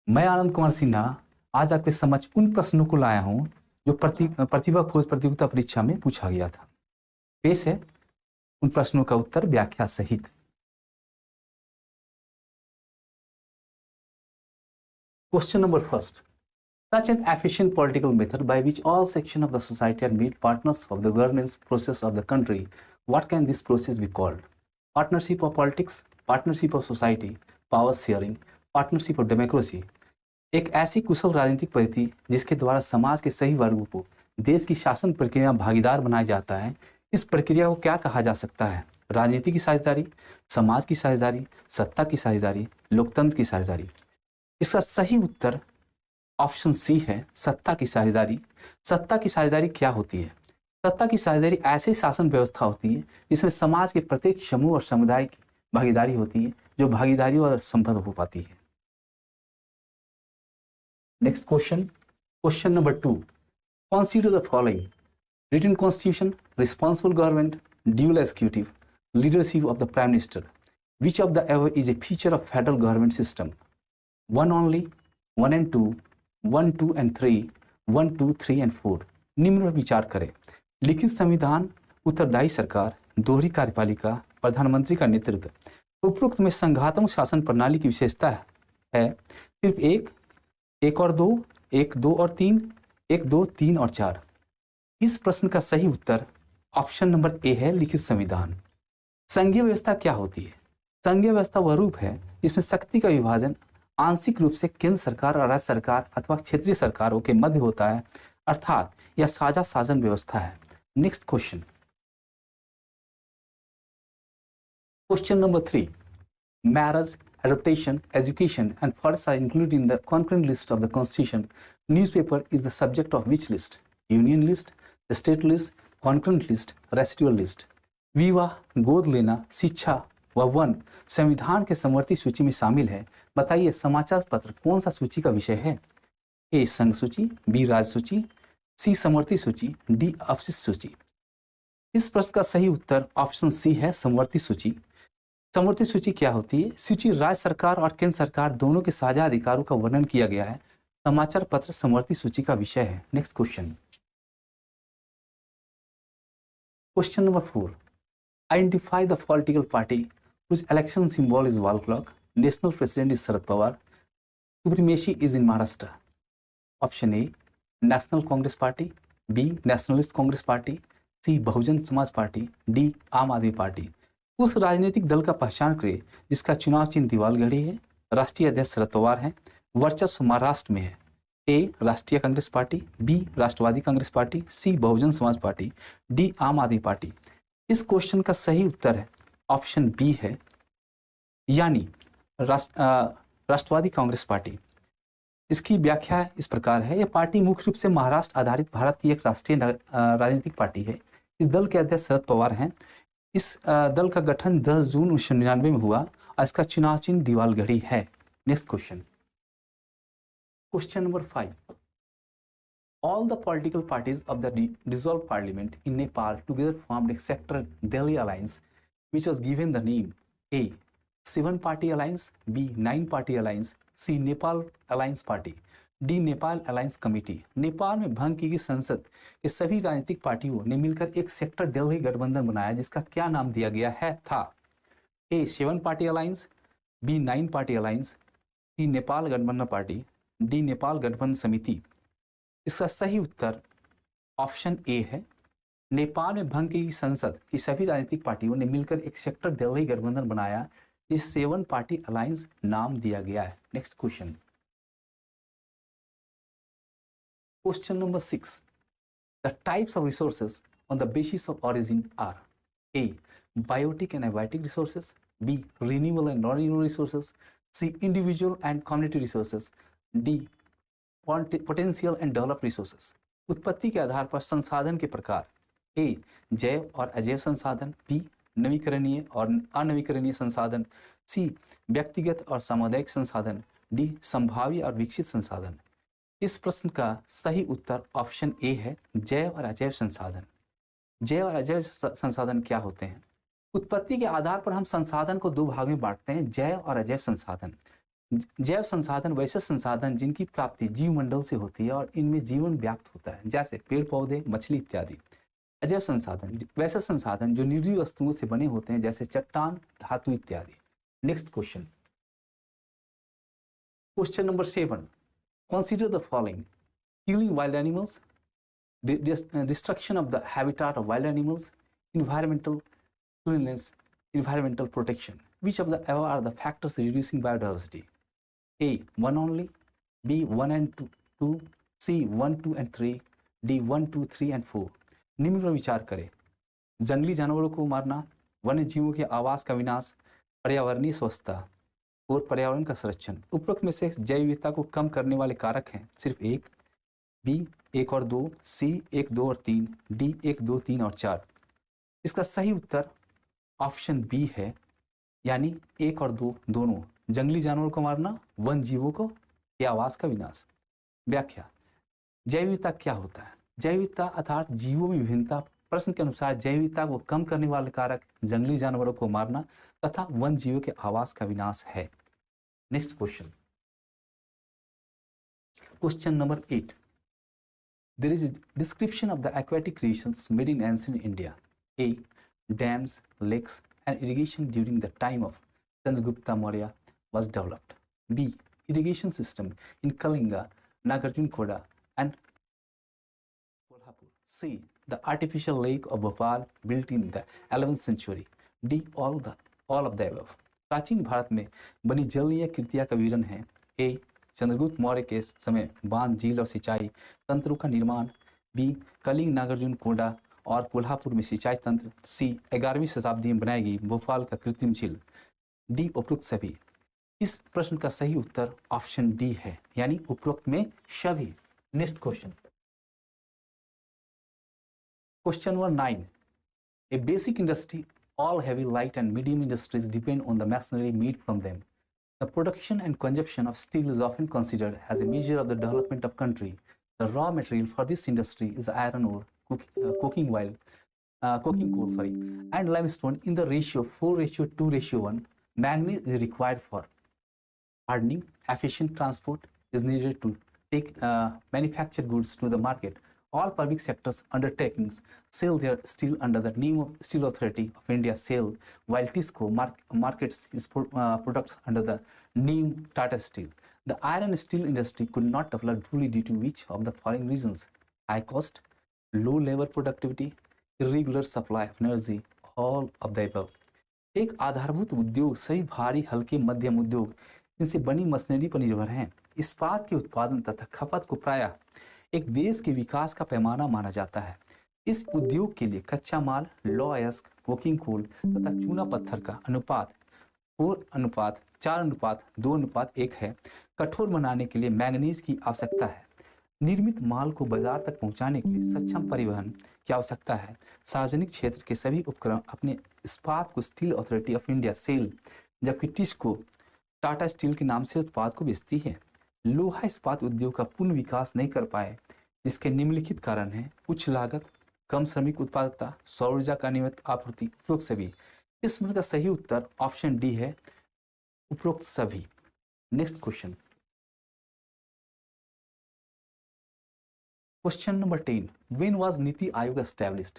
मैं आनंद कुमार सिन्हा आज आपके समक्ष उन प्रश्नों को लाया हूं जो प्रतिभा खोज प्रतियोगिता परीक्षा में पूछा गया था। पेश है उन प्रश्नों का उत्तर व्याख्या सहित। Question number first, such an efficient political method by which all sections of the society are made partners of the governance process of the country, what can this process be called? Partnership of politics, partnership of society, power sharing, partnership of democracy। एक ऐसी कुशल राजनीतिक पद्धति जिसके द्वारा समाज के सही वर्गों को देश की शासन प्रक्रिया में भागीदार बनाया जाता है, इस प्रक्रिया को क्या कहा जा सकता है? राजनीति की साझेदारी, समाज की साझेदारी, सत्ता की साझेदारी, लोकतंत्र की साझेदारी। इसका सही उत्तर ऑप्शन सी है, सत्ता की साझेदारी। सत्ता की साझेदारी क्या होती है? सत्ता की साझेदारी ऐसी शासन व्यवस्था होती है जिसमें समाज के प्रत्येक समूह और समुदाय की भागीदारी होती है, जो भागीदारी और संबद्ध हो पाती है। Next question, question number 2, consider the following: written constitution, responsible government, dual executive, leadership of the prime minister. Which of the above is a feature of federal government system? 1 only, 1 and 2, 1, 2 and 3, 1, 2, 3 and 4। निम्न पर विचार करें। लिखित संविधान, उत्तरदायी सरकार, दोहरी कार्यपालिका, प्रधानमंत्री का नेतृत्व। उपरोक्त में संघात्मक शासन प्रणाली की विशेषता है सिर्फ एक और दो, एक, दो और तीन, एक, दो, तीन और चार। इस प्रश्न का सही उत्तर ऑप्शन नंबर ए है, लिखित संविधान। संघीय व्यवस्था क्या होती है? संघीय व्यवस्था वह रूप है जिसमें शक्ति का विभाजन आंशिक रूप से केंद्र सरकार और राज्य सरकार अथवा क्षेत्रीय सरकारों के मध्य होता है, अर्थात यह साझा शासन व्यवस्था है। Next question, question number 3, marriage, adaptation, education and forests are included in the concurrent list of the constitution. Newspaper is the subject of which list? Union list, state list, concurrent list, residual list। विवाह, गोद लेना, शिक्षा व one संविधान के समवर्ती सूची में शामिल है। बताइए समाचार पत्र कौन सा सूची का विषय है? ए संघ सूची, बी राज्य सूची, सी समवर्ती सूची, डी अवशिष्ट सूची। इस प्रश्न का सही उत्तर ऑप्शन सी है, समवर्ती सूची। समवर्ती सूची क्या होती है? सूची राज्य सरकार और केंद्र सरकार दोनों के साझा अधिकारों का वर्णन किया गया है। समाचार पत्र समवर्ती सूची का विषय है। Next question, question number 4, identify the political party whose election symbol is wall clock, national president is Sharad Pawar, supremacy is in Maharashtra। Option A national Congress party, B nationalist Congress party, C Bahujan Samaj party, D आम आदमी party. उस राजनीतिक दल का पहचान करें जिसका चुनाव चिन्ह दीवाल घड़ी है, राष्ट्रीय अध्यक्ष शरद पवार हैं, वर्चस्व महाराष्ट्र में है। ए राष्ट्रीय कांग्रेस पार्टी, बी राष्ट्रवादी Congress party, C Bahujan Samaj party, D आम आदमी पार्टी। इस क्वेश्चन का सही उत्तर है ऑप्शन बी है, यानी राष्ट्रवादी कांग्रेस पार्टी। इसकी व्याख्या इस प्रकार है, यह पार्टी मुख्य रूप से महाराष्ट्र आधारित भारत की एक राष्ट्रीय राजनीतिक पार्टी है। इस दल के अध्यक्ष शरद पवार हैं। इस दल का गठन 10 जून 1999 में हुआ और इसका चुनाव चिन्ह दीवाल घड़ी है। Next question, question number 5, all the political parties of the dissolved parliament in Nepal together formed a sector Delhi alliance which was given the name A 7 party alliance, B 9 party alliance, C Nepal alliance party, D Nepal alliance committee. Nepal में भंग की गई संसद के सभी राजनीतिक पार्टियों ने मिलकर एक सेक्टर दिल्ली गठबंधन बनाया जिसका क्या नाम दिया गया है था? A 7 party alliance, B 9 party alliance, C Nepal गठबंधन पार्टी, डी नेपाल गठबंधन समिति। इसका सही उत्तर ऑप्शन ए है, नेपाल में भंग की संसद की सभी राजनीतिक पार्टियों ने मिलकर एक सेक्टर दिल्ली गठबंधन बनाया जिस 7 पार्टी अलायंस नाम दिया गया है। Next question, question number 6, the types of resources on the basis of origin are: A biotic and abiotic resources, B renewable and non renewable resources, C individual and community resources, D potential and develop resources. उत्पत्ति के आधार पर संसाधन के प्रकार: ए जैव और अजैव संसाधन, B नवीकरणीय और अनवीकरणीय संसाधन, सी व्यक्तिगत और सामुदायिक संसाधन, डी संभाव्य और विकसित संसाधन। इस प्रश्न का सही उत्तर ऑप्शन ए है, जैव और अजैव संसाधन। जैव और अजैव संसाधन क्या होते हैं? उत्पत्ति के आधार पर हम संसाधन को दो भाग में बांटते हैं, जैव और अजैव संसाधन। जैव संसाधन वैसे संसाधन जिनकी प्राप्ति जीवमंडल से होती है और इनमें जीवन व्याप्त होता है, जैसे पेड़ पौधे, मछली इत्यादि। अजैव संसाधन वैसे संसाधन जो निर्जीव वस्तुओं से बने होते हैं, जैसे चट्टान, धातु इत्यादि। Next question, question number 7, consider the following: killing wild animals, destruction of the habitat of wild animals, environmental cleanliness, environmental protection. Which of the above are the factors reducing biodiversity? A, 1 only, B, 1 and 2, C, 1, 2 and 3, D, 1, 2, 3 and 4. निम्न पर विचार करें: जंगली जानवरों को मारना, वन्य जीवों के आवास का विनाश, पर्यावरणीय स्वच्छता और पर्यावरण का संरक्षण। उपरोक्त में से जैव विविधता को कम करने वाले कारक हैं सिर्फ एक, बी 1 और 2, सी 1, 2 और 3, डी 1, 2, 3 और 4। इसका सही उत्तर ऑप्शन बी है, यानी 1 और 2 दोनों। जंगली जानवरों को मारना, वन जीवों को के आवास का विनाश। व्याख्या: जैव विविधता क्या होता है? जैव विविधता अर्थात जीवों में विभिन्नता। प्रश्न के अनुसार जैव विविधता को कम करने वाले कारक जंगली जानवरों को मारना तथा वन जीवों के आवास का विनाश है। Next question, question number 8, there is a description of the aquatic creations made in ancient India. A, dams, lakes and irrigation during the time of Chandragupta Maurya was developed. B, irrigation system in Kalinga, Nagarjunkoda and Kolhapur. C, the artificial lake of Bhopal built in the 11th century. D, all of the above. प्राचीन भारत में बनी जलीय कृतियां का विवरण है। A, Chandragupta Maurya के समय बांध, झील और सिंचाई तंत्रों का निर्माण। बी, कलिंग, नागार्जुन कोंडा और कोल्हापुर में सिंचाई तंत्र। सी, 11वीं शताब्दी में बनाई गई भोपाल का कृत्रिम झील। डी, उपरोक्त सभी। इस प्रश्न का सही उत्तर ऑप्शन डी है, यानी उपरोक्त में सभी। Next question, question number 9, a basic industry, all heavy, light and medium industries depend on the machinery made from them. The production and consumption of steel is often considered as a measure of the development of country. The raw material for this industry is iron ore, coking coal, and limestone in the ratio 4:2:1. Manganese is required for hardening. Efficient transport is needed to take manufactured goods to the market. All public sectors undertakings sell their steel under the name of Steel Authority of India (SAIL), while TISCO markets its products under the name Tata Steel. The iron and steel industry could not develop truly due to which of the following reasons: high cost, low labor productivity, irregular supply of energy, all of the above. एक आधारभूत उद्योग सभी भारी, हल्के, मध्यम उद्योग इनसे बनी मशीनरी पर निर्भर हैं। इस्पात के उत्पादन तथा खपत को प्रायः एक देश के विकास का पैमाना माना जाता है। इस उद्योग के लिए कच्चा माल, लौह अयस्क, कोकिंग कोल तथा चूना पत्थर का अनुपात 4:4:2:1 है। कठोर बनाने के लिए मैंगनीज की आवश्यकता है। निर्मित माल को बाजार तक पहुंचाने के लिए सक्षम परिवहन की आवश्यकता है। सार्वजनिक क्षेत्र के सभी उपक्रम अपने इस्पात को steel authority of India (SAIL), जबकि टिस्को टाटा स्टील के नाम से उत्पाद को बेचती है। लोहा इस्पात उद्योग का पूर्ण विकास नहीं कर पाए, जिसके निम्नलिखित कारण हैं: उच्च लागत, कम श्रमिक उत्पादकता, सौर ऊर्जा का नियमित आपूर्ति, उपरोक्त सभी। इस प्रश्न का सही उत्तर ऑप्शन डी है, उपरोक्त सभी। Next question, question number 10, when was NITI Aayog established?